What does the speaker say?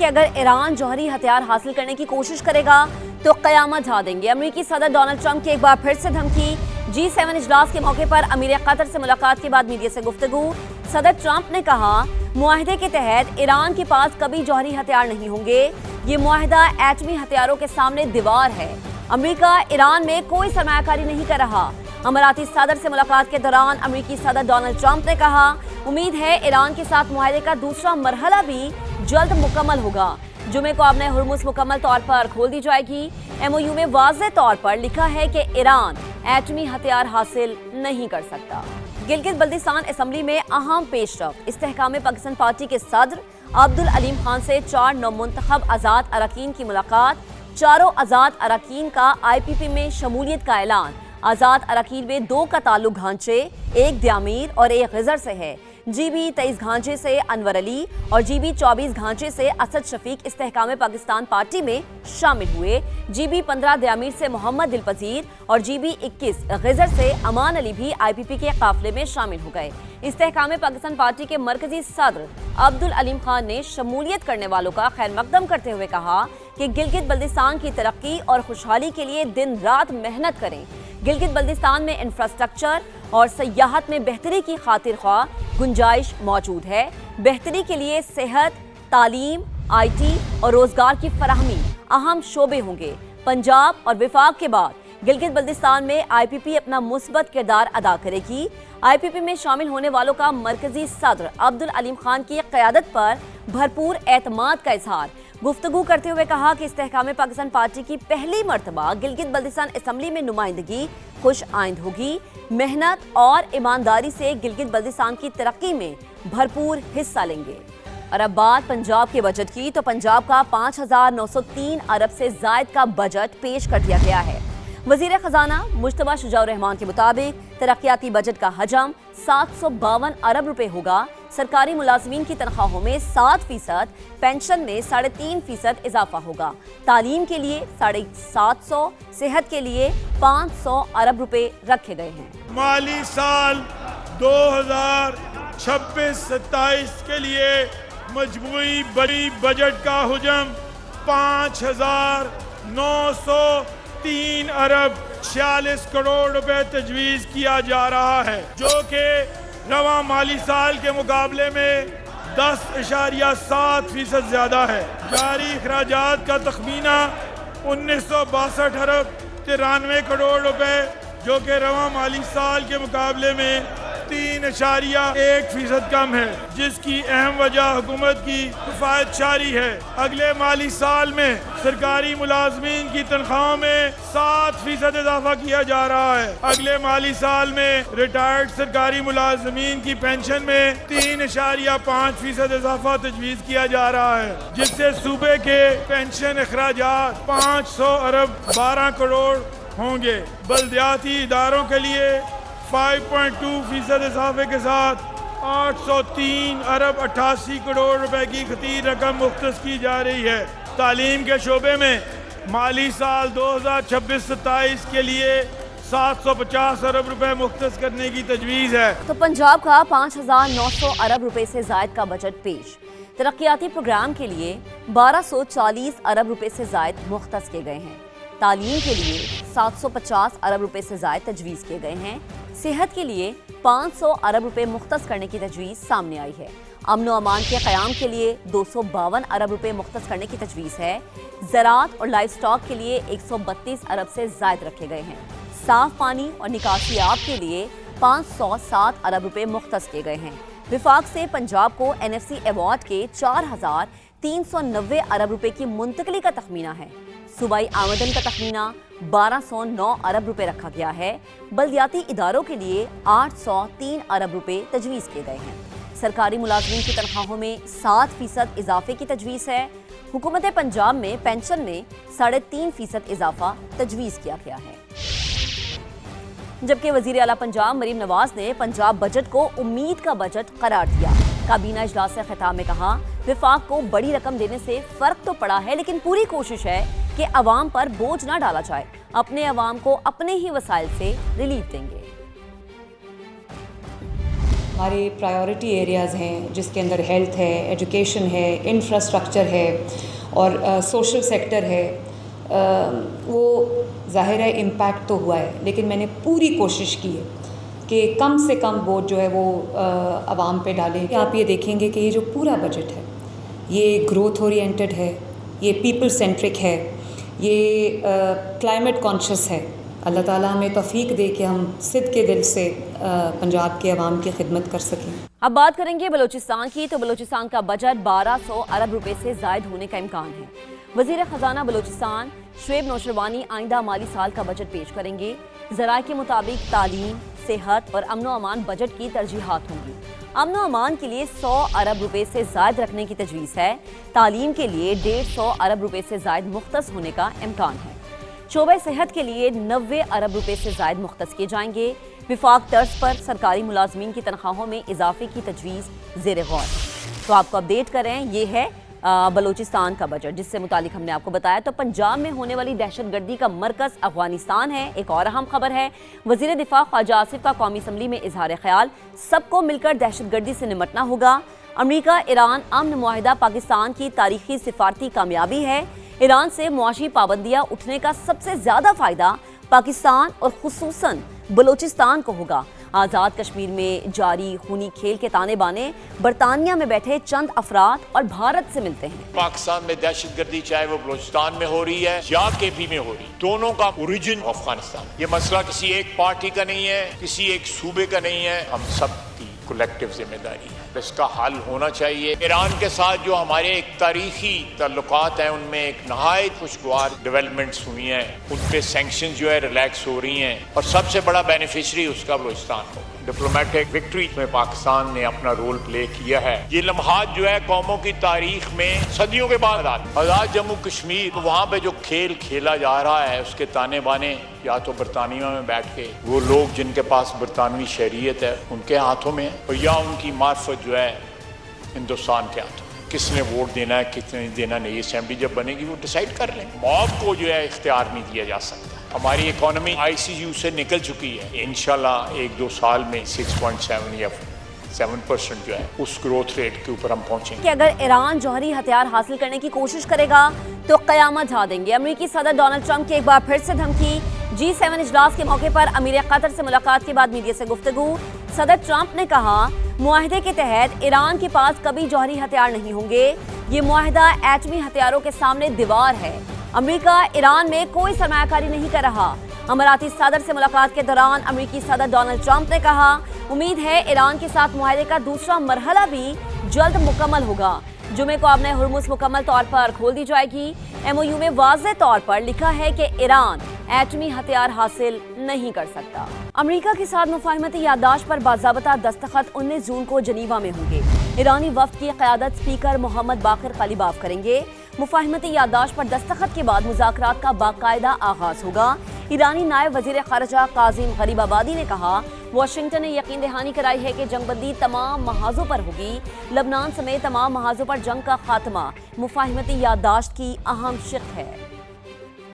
کہ اگر ایران جوہری ہتھیار حاصل کرنے کی کوشش کرے گا تو قیامت ڈھا دیں گے۔ امریکی صدر ڈونلڈ ٹرمپ کی ایک بار پھر سے دھمکی۔ G7 اجلاس کے موقع پر امیر قطر سے ملاقات کے بعد میڈیا سے گفتگو۔ صدر ٹرمپ نے کہا معاہدے کے تحت ایران کے پاس کبھی جوہری ہتھیار نہیں ہوں گے، یہ معاہدہ ایٹمی ہتھیاروں کے سامنے دیوار ہے۔ امریکہ ایران میں کوئی سرمایہ کاری نہیں کر رہا۔ اماراتی صدر سے ملاقات کے دوران امریکی صدر ڈونلڈ ٹرمپ نے کہا امید ہے ایران کے ساتھ معاہدے کا دوسرا مرحلہ بھی جلد مکمل ہوگا۔ جمعے کو آبِ ہرمز مکمل طور پر کھول دی جائے گی۔ MOU میں واضح طور پر لکھا ہے کہ ایران ایٹمی ہتھیار حاصل نہیں کر سکتا۔ گلگت بلتستان اسمبلی میں اہم پیش رفت۔ استحکام پاکستان پارٹی کے صدر عبدالعلیم خان سے 4 نومنتخب آزاد اراکین کی ملاقات۔ چاروں آزاد اراکین کا IPP میں شمولیت کا اعلان۔ آزاد اراکین میں 2 کا تعلق گھانچے، ایک دیامیر اور ایک غزر سے ہے۔ GB 23 گھانچے سے انور علی اور GB 24 گھانچے سے اسد شفیق استحکام پاکستان پارٹی میں شامل ہوئے۔ GB 15 دیامیر سے محمد دلپذیر اور GB 21 غزر سے امان علی بھی IPP کے قافلے میں شامل ہو گئے۔ استحکام پاکستان پارٹی کے مرکزی صدر عبدالعلیم خان نے شمولیت کرنے والوں کا خیر مقدم کرتے ہوئے کہا کہ گلگت بلتستان کی ترقی اور خوشحالی کے لیے دن رات محنت کریں۔ گلگت بلتستان میں انفراسٹرکچر اور سیاحت میں بہتری کی خاطر خواہ گنجائش موجود ہے۔ بہتری کے لیے صحت، تعلیم، IT اور روزگار کی فراہمی اہم شعبے ہوں گے۔ پنجاب اور وفاق کے بعد گلگت بلتستان میں IPP اپنا مثبت کردار ادا کرے گی۔ IPP میں شامل ہونے والوں کا مرکزی صدر عبدالعلیم خان کی قیادت پر بھرپور اعتماد کا اظہار۔ گفتگو کرتے ہوئے کہا کہ استحکام پاکستان پارٹی کی پہلی مرتبہ گلگت بلتستان اسمبلی میں نمائندگی خوش آئند ہوگی۔ محنت اور ایمانداری سے گلگت بلتستان کی ترقی میں بھرپور حصہ لیں گے۔ اور اب بات پنجاب کے بجٹ کی، تو پنجاب کا 5903 ارب سے زائد کا بجٹ پیش کر دیا گیا ہے۔ وزیر خزانہ مجتبیٰ شجاع الرحمان کے مطابق ترقیاتی بجٹ کا حجم 752 ارب روپے ہوگا۔ سرکاری ملازمین کی تنخواہوں میں 7%، پینشن میں 3.5% اضافہ ہوگا۔ تعلیم کے لیے 750، صحت کے لیے 500 ارب روپے رکھے گئے ہیں۔ مالی سال 2026-27 کے لیے مجموعی بڑی بجٹ کا حجم 5903 ارب 46 کروڑ روپے تجویز کیا جا رہا ہے، جو کہ رواں مالی سال کے مقابلے میں 10.7% زیادہ ہے۔ جاری اخراجات کا تخمینہ 1962 ارب 93 کروڑ روپے، جو کہ رواں مالی سال کے مقابلے میں 3.1% کم ہے، جس کی اہم وجہ حکومت کی کفایت شاری ہے۔ اگلے مالی سال میں سرکاری ملازمین کی تنخواہوں میں 7% اضافہ کیا جا رہا ہے۔ اگلے مالی سال میں ریٹائرڈ سرکاری ملازمین کی پینشن میں 3.5% اضافہ تجویز کیا جا رہا ہے، جس سے صوبے کے پینشن اخراجات 500 ارب 12 کروڑ ہوں گے۔ بلدیاتی اداروں کے لیے 5.2% اضافے کے ساتھ 803 ارب 88 کروڑ روپے کی خطیر رقم مختص کی جا رہی ہے۔ تعلیم کے شعبے میں مالی سال 2026-27 کے لیے 750 ارب روپے مختص کرنے کی تجویز ہے۔ تو پنجاب کا 5900 ارب روپے سے زائد کا بجٹ پیش۔ ترقیاتی پروگرام کے لیے 1240 ارب روپے سے زائد مختص کیے گئے ہیں۔ تعلیم کے لیے 750 ارب روپے سے زائد تجویز کیے گئے ہیں۔ صحت کے لیے 500 ارب روپے مختص کرنے کی تجویز سامنے آئی ہے۔ امن و امان کے قیام کے لیے 252 ارب روپے مختص کرنے کی تجویز ہے۔ زراعت اور لائف سٹاک کے لیے 132 ارب سے زائد رکھے گئے ہیں۔ صاف پانی اور نکاسی آب کے لیے 507 ارب روپے مختص کیے گئے ہیں۔ وفاق سے پنجاب کو NFC ایوارڈ کے 4390 ارب روپے کی منتقلی کا تخمینہ ہے۔ صوبائی آمدن کا تخمینہ 1209 ارب روپے رکھا گیا ہے۔ بلدیاتی اداروں کے لیے 803 ارب روپے تجویز کیے گئے ہیں۔ سرکاری ملازمین کی تنخواہوں میں 7% اضافے کی تجویز ہے۔ حکومت پنجاب میں پینشن میں 3.5% اضافہ تجویز کیا گیا ہے۔ جبکہ وزیر اعلیٰ پنجاب مریم نواز نے پنجاب بجٹ کو امید کا بجٹ قرار دیا۔ کابینہ اجلاس سے خطاب میں کہا وفاق کو بڑی رقم دینے سے فرق تو پڑا ہے، لیکن پوری کوشش ہے کہ عوام پر بوجھ نہ ڈالا جائے۔ اپنے عوام کو اپنے ہی وسائل سے ریلیف دیں گے۔ ہمارے پرائیورٹی ایریاز ہیں جس کے اندر ہیلتھ ہے، ایجوکیشن ہے، انفراسٹرکچر ہے اور سوشل سیکٹر ہے، وہ ظاہر ہے امپیکٹ تو ہوا ہے، لیکن میں نے پوری کوشش کی ہے کہ کم سے کم ووٹ جو ہے وہ عوام پہ ڈالیں. آپ یہ دیکھیں گے کہ یہ جو پورا بجٹ ہے یہ گروتھ اورینٹڈ ہے، یہ پیپل سینٹرک ہے، یہ کلائمیٹ کانشیس ہے. اللہ تعالیٰ ہمیں توفیق دے کہ ہم صدق کے دل سے پنجاب کے عوام کی خدمت کر سکیں. اب بات کریں گے بلوچستان کی، تو بلوچستان کا بجٹ 1200 ارب روپے سے زائد ہونے کا امکان ہے. وزیر خزانہ بلوچستان شعیب نوشروانی آئندہ مالی سال کا بجٹ پیش کریں گے. ذرائع کے مطابق تعلیم، صحت اور امن و امان بجٹ کی ترجیحات ہوں گی. امن و امان کے لیے 100 ارب روپے سے زائد رکھنے کی تجویز ہے. تعلیم کے لیے 150 ارب روپے سے زائد مختص ہونے کا امکان ہے. شعبہ صحت کے لیے 90 ارب روپے سے زائد مختص کیے جائیں گے. وفاق طرز پر سرکاری ملازمین کی تنخواہوں میں اضافے کی تجویز زیر غور. تو آپ کو اپڈیٹ کریں، یہ ہے بلوچستان کا بجٹ جس سے متعلق ہم نے آپ کو بتایا. تو پنجاب میں ہونے والی دہشت گردی کا مرکز افغانستان ہے. ایک اور اہم خبر ہے، وزیر دفاع خواجہ آصف کا قومی اسمبلی میں اظہار خیال، سب کو مل کر دہشت گردی سے نمٹنا ہوگا. امریکہ ایران امن معاہدہ پاکستان کی تاریخی سفارتی کامیابی ہے. ایران سے معاشی پابندیاں اٹھنے کا سب سے زیادہ فائدہ پاکستان اور خصوصاً بلوچستان کو ہوگا. آزاد کشمیر میں جاری خونی کھیل کے تانے بانے برطانیہ میں بیٹھے چند افراد اور بھارت سے ملتے ہیں. پاکستان میں دہشت گردی چاہے وہ بلوچستان میں ہو رہی ہے یا کے پی میں ہو رہی ہے، دونوں کا اوریجن افغانستان. یہ مسئلہ کسی ایک پارٹی کا نہیں ہے، کسی ایک صوبے کا نہیں ہے، ہم سب کی کولیکٹیو ذمہ داری ہے. اس کا حل ہونا چاہیے. ایران کے ساتھ جو ہمارے ایک تاریخی تعلقات ہیں ان میں ایک نہایت خوشگوار ڈیولپمنٹس ہوئی ہیں، ان پہ سینکشن جو ہے ریلیکس ہو رہی ہیں اور سب سے بڑا بینیفیشری اس کا بلوچستان ہو. ڈپلومیٹک وکٹری میں پاکستان نے اپنا رول پلے کیا ہے. یہ لمحات جو ہے قوموں کی تاریخ میں صدیوں کے بعد آزاد جموں کشمیر، وہاں پہ جو کھیل کھیلا جا رہا ہے اس کے تانے بانے یا تو برطانیہ میں بیٹھ کے وہ لوگ جن کے پاس برطانوی شہریت ہے ان کے ہاتھوں میں ہے، اور یا ان کی معرفت جو ہے ہندوستان کے ہاتھوں. کس نے ووٹ دینا ہے کتنے نہیں دینا نہیں، اسمبلی جب بنے گی وہ ڈیسائیڈ کر لیں. موب کو جو ہے اختیار نہیں دیا جا سکتا. ہماری اکانومی آئی سی یو سے نکل چکی ہے. انشاءاللہ 1-2 سال میں 6.7 یا 7% جو ہے اس گروتھ ریٹ کے اوپر ہم پہنچیں گے. کہ اگر ایران جوہری ہتھیار حاصل کرنے کی کوشش کرے گا تو قیامت ڈھا دیں گے. امریکی صدر ڈونلڈ ٹرمپ کی ایک بار پھر سے دھمکی. G7 اجلاس کے موقع پر امیر قطر سے ملاقات کے بعد میڈیا سے گفتگو. صدر ٹرمپ نے کہا معاہدے کے تحت ایران کے پاس کبھی جوہری ہتھیار نہیں ہوں گے. یہ معاہدہ ایٹمی ہتھیاروں کے سامنے دیوار ہے. امریکہ ایران میں کوئی سرمایہ کاری نہیں کر رہا. اماراتی صدر سے ملاقات کے دوران امریکی صدر ڈونلڈ ٹرمپ نے کہا امید ہے ایران کے ساتھ معاہدے کا دوسرا مرحلہ بھی جلد مکمل ہوگا. جمعے کو آبِ ہرمز مکمل طور پر کھول دی جائے گی. MOU میں واضح طور پر لکھا ہے کہ ایران ایٹمی ہتھیار حاصل نہیں کر سکتا. امریکہ کے ساتھ مفاہمتی یادداشت پر باضابطہ دستخط 19 جون کو جنیوا میں ہوں گے. ایرانی وفد کی قیادت اسپیکر محمد باقر قلیباف کریں گے. مفاہمتی یادداشت پر دستخط کے بعد مذاکرات کا باقاعدہ آغاز ہوگا. ایرانی نائب وزیر خارجہ قاسم غریب آبادی نے کہا واشنگٹن نے یقین دہانی کرائی ہے کہ جنگ بندی تمام محاذوں پر ہوگی. لبنان سمیت تمام محاذوں پر جنگ کا خاتمہ مفاہمتی یادداشت کی اہم شق ہے.